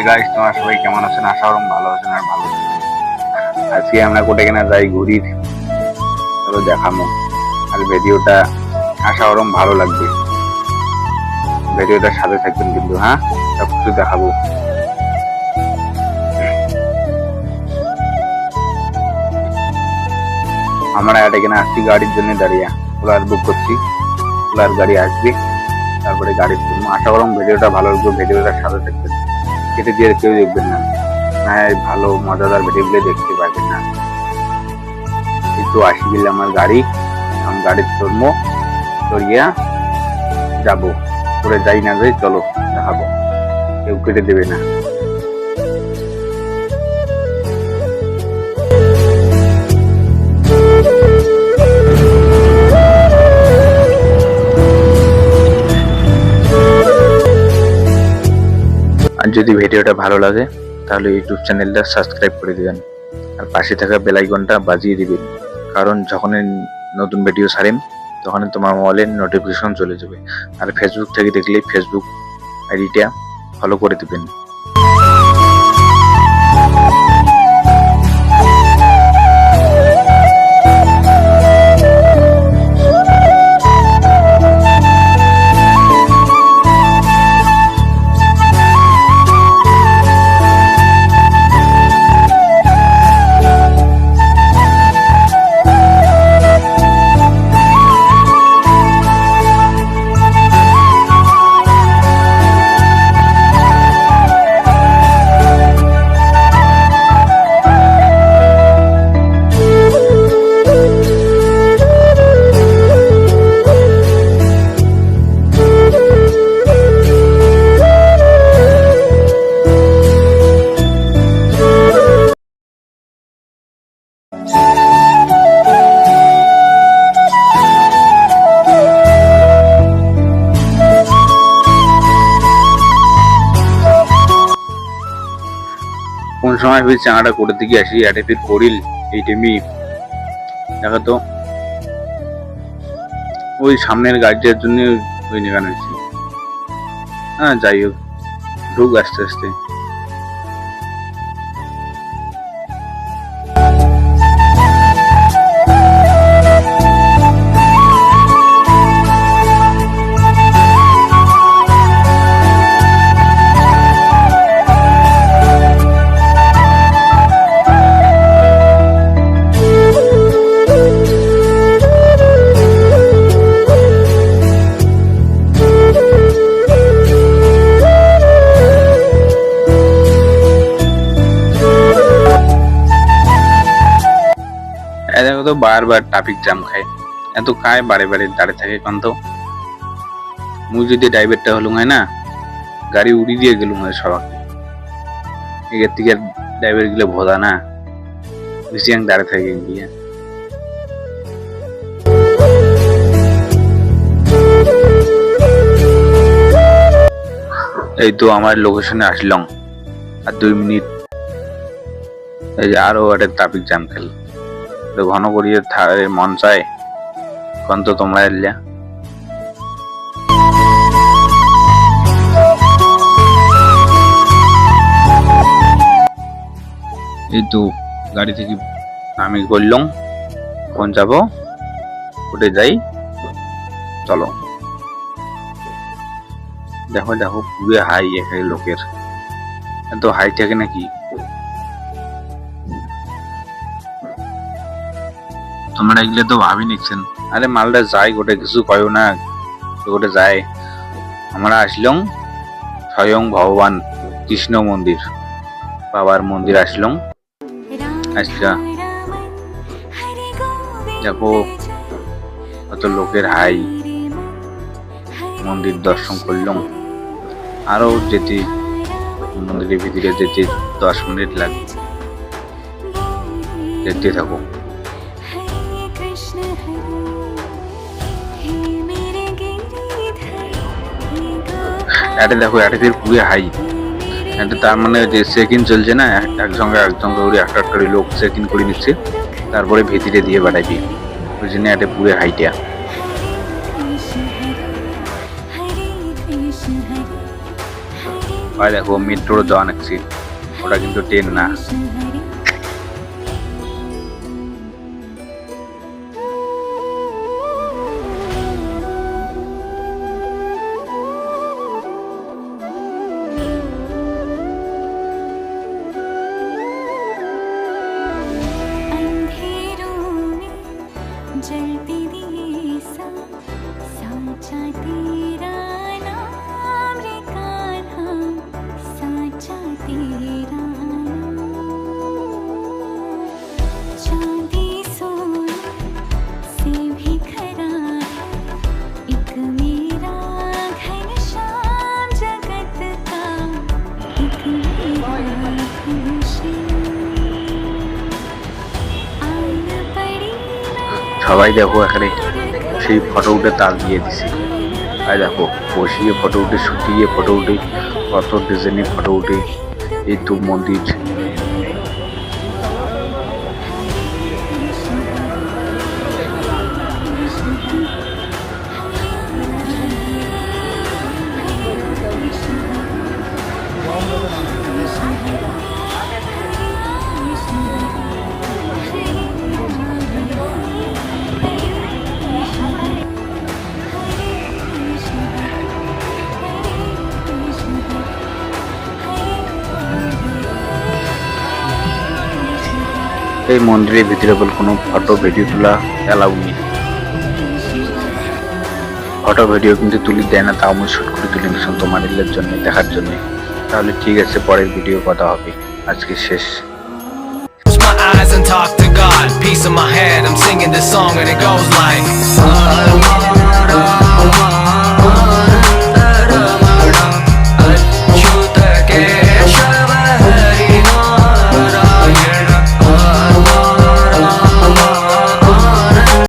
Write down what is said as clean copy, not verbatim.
Guys, তোমরা সবাই কেমন আছেন? আশা করুন ভালো আছেন আর ভালো আছেন। আজকে আমরা কোথায় কিনা যাই ঘুরির, চলো দেখামো। আর ভিডিওটা আশা করুন ভালো লাগবে। ভিডিওটার সাথে থাকবেন কিন্তু, হ্যাঁ, সবকিছু দেখাবো। আমরা এটা কিনা আসছি গাড়ির জন্য দাঁড়িয়ে, ওলার বুক করছি। ওলার গাড়ি আসবে, তারপরে গাড়ি তুলবো। আশা করুন ভিডিওটা ভালো লাগবে। ভিডিওটার সাথে থাকবেন, কেটে দিয়ে কেউ দেখবেন না। হ্যাঁ, ভালো মজাদার ভিডিওগুলো দেখতে পাবেন না। কিন্তু আসি গেলে আমার গাড়ি, আমি গাড়ির চড়বো, চড়িয়া যাবো। করে যাই না যাই চলো দেখাবো, কেউ কেটে দেবে না। আর যদি ভিডিওটা ভালো লাগে তাহলে ইউটিউব চ্যানেলটা সাবস্ক্রাইব করে দিবেন আর পাশে থাকা বেল আইকনটা বাজিয়ে দিবেন, কারণ যখনই নতুন ভিডিও ছাড়েন তখনই তোমার মোবাইলে নোটিফিকেশন চলে যাবে। আর ফেসবুক থেকে দেখলে ফেসবুক আইডিটা ফলো করে দিবেন। কোন সময় ফির চাঙাটা করে দিকে আসি, এটা ফির করিল এই টাইমে দেখা তো ওই সামনের গাড়িটার জন্য ওই নেগানো হয়েছে। হ্যাঁ, যাই হোক, ঢুক আস্তে আস্তে। দেখো তো বারবার ট্রাফিক জ্যাম খায়, এত খায় বারে বারে দাঁড়িয়ে থাকে। কারণ তো মুই যদি ড্রাইভারটা হলুম হয় না, গাড়ি উড়ি দিয়ে গেলুম হয় সবাইকে। এর থেকে ড্রাইভার গুলো ভোদা না, বেশি দাঁড়িয়ে থাকে গিয়ে। এই তো আমার লোকেশনে আসলাম, আর 2 মিনিট এই যে আরো একটা ট্রাফিক জ্যাম খেল। ঘন করিয়ে মন চায় কোন তো তোমরা এলে। এই তো গাড়ি থেকে আমি বললাম কোন যাব, উঠে যাই চলো। দেখো দেখো পুরো হাই এখানে লোকের, এত হাই থাকে নাকি? তোমরা এগুলো তো ভাবি নিচ্ছেন। আরে মালটা যাই গোটে কিছু কয়ও না, গোটে যায়। আমরা আসলাম স্বয়ং ভগবান কৃষ্ণ মন্দির, বাবার মন্দির আসলাম। আচ্ছা দেখো কত লোকের হাই, মন্দির দর্শন করলাম। আরো যেতে মন্দিরের ভিতরে যেতে 10 মিনিট লাগে, দেখতে থাকো। এটা দেখো, এটা ফির পুরো হাই। এটা তার মানে যে চেক ইন চলছে না, একসঙ্গে করে একটা লোক চেক ইন করে নিচ্ছে, তারপরে ভিতরে দিয়ে বাড়াইবি। ওই জন্য এটা পুরো হাইটা। ভাই দেখো মেট্রোর যাওয়া নাকছি, ওটা কিন্তু ট্রেন না। जलती दिए सा साचा तेरा नाम रे कान्हा, साचा तेरा नाम। चांदी सोने से भी खरा है एक मेरा घनश्याम जगत का, एक मेरा घनश्याम। आन पड़ी সবাই দেখো এখানে সেই ফটো উঠে তাল দিয়ে দিছে। আর দেখো বসিয়ে ফটো উঠে, শুটিয়ে ফটো উঠে, কত ডিজাইনের ফটো উঠে। এই তো মন্দির। এই মন্দিরের ভিতরে বল কোনো ফটো ভিডিও তোলা অ্যালাউ নেই। ফটো ভিডিও কিন্তু তুলি দেয় না, তাও আমি শুট করে তুলে নিয়েছিলাম তোমাদের জন্য, দেখার জন্য। তাহলে ঠিক আছে, পরের ভিডিও কথা হবে, আজকে শেষ। My eyes and talk to God, peace in my head. I'm singing this song and it goes like